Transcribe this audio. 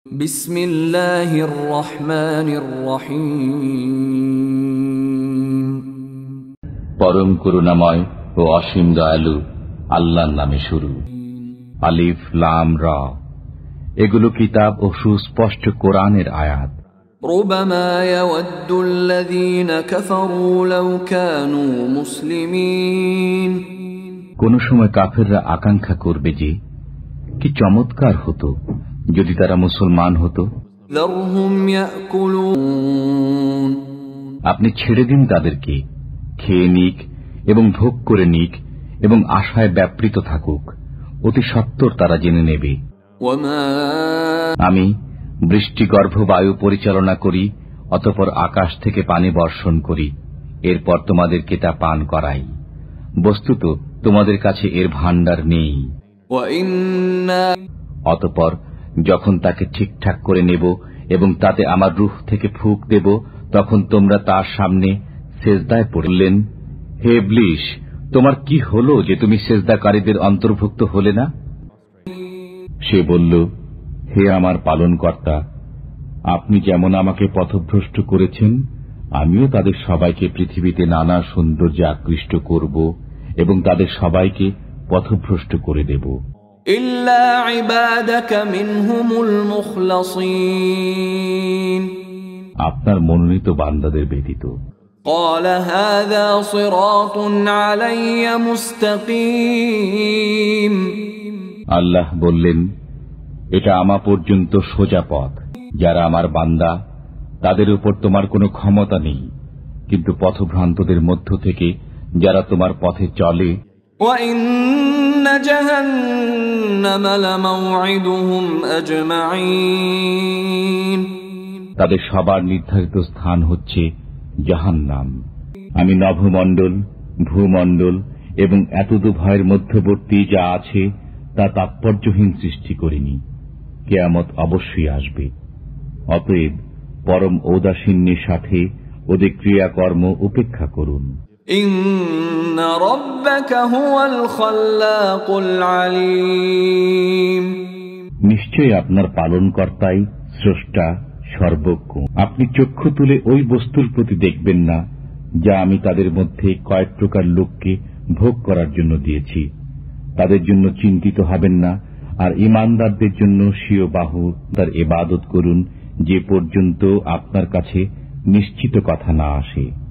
বিসমিল্লাহির রহমানির রহিম। পরম করুণাময় ও অসীম দয়ালু আল্লাহর নামে শুরু। আলিফ লাম রা। এগুলো কিতাব ও সুস্পষ্ট কোরআনের আয়াত। রুবামা ইয়াওয়াদ্দুল্লাযীনা কাফারু লাউ কানু মুসলিমিন। কোন সময় কাফেররা আকাঙ্ক্ষা করবে যে কি চমৎকার হতো যদি তারা মুসলমান হতো। যারহুম ইয়াকুলুন। আপনি ছেড়ে দিন তাদেরকে, খেয়ে নিক এবং ভোগ করে নিক এবং আশায় ব্যাপৃত থাকুক। অতি সত্বর তারা জেনে নেবে। আমি বৃষ্টিগর্ভ বায়ু পরিচালনা করি, অতঃপর আকাশ থেকে পানি বর্ষণ করি, এরপর তোমাদেরকে তা পান করাই। বস্তুত তোমাদের কাছে এর ভাণ্ডার নেই। অতঃপর যখন তাকে ঠিকঠাক করে নেব এবং তাতে আমার রূহ থেকে ফুঁক দেব, তখন তোমরা তার সামনে সেজদায় পড়লেন। হে ইবলীস, তোমার কি হলো যে তুমি সেজদাকারীদের অন্তর্ভুক্ত হলে না? সে বলল, হে আমার পালনকর্তা, আপনি যেমন আমাকে পথভ্রষ্ট করেছেন, আমিও তাদের সবাইকে পৃথিবীতে নানা সৌন্দর্যে আকৃষ্ট করব এবং তাদের সবাইকে পথভ্রষ্ট করে দেব, ইল্লা ইবাদাকা মিনহুমুল মুখলাসিন। আপনার মনোনীত বান্দাদের ব্যতীত। قال هذا صراط علي مستقيم। আল্লাহ বললেন, এটা আমা পর্যন্ত সোজা পথ। যারা আমার বান্দা তাদের উপর তোমার কোনো ক্ষমতা নেই, কিন্তু পথভ্রান্তদের মধ্য থেকে যারা তোমার পথে চলে, وَإِنَّ جَهَنَّمَ لَمَوْعِدُهُمْ أَجْمَعِينَ। তাদের সবার নির্ধারিত স্থান হচ্ছে জাহান্নাম। আমি নভমণ্ডল, ভূমণ্ডল এবং এতদুভয়ের মধ্যবর্তী যা আছে তা তাৎপর্যহীন সৃষ্টি করিনি। কিয়ামত অবশ্যই আসবে। অতএব পরম ঔদাসীন্যের সাথে ওদের ক্রিয়াকর্ম উপেক্ষা করুন। ইন্না রাব্বাকা হুয়াল খাল্লাকুল আলীম। নিশ্চয়ই আপনার পালনকর্তাই স্রষ্টা, সর্বজ্ঞ। আপনি চক্ষু তুলে ওই বস্তুর প্রতি দেখবেন না যা আমি তাদের মধ্যে কয়েক প্রকার লোককে ভোগ করার জন্য দিয়েছি। তাদের জন্য চিন্তিত হবেন না, আর ঈমানদারদের জন্য স্বীয় বাহু তার ইবাদত করুন যে পর্যন্ত আপনার কাছে নিশ্চিত কথা না আসে।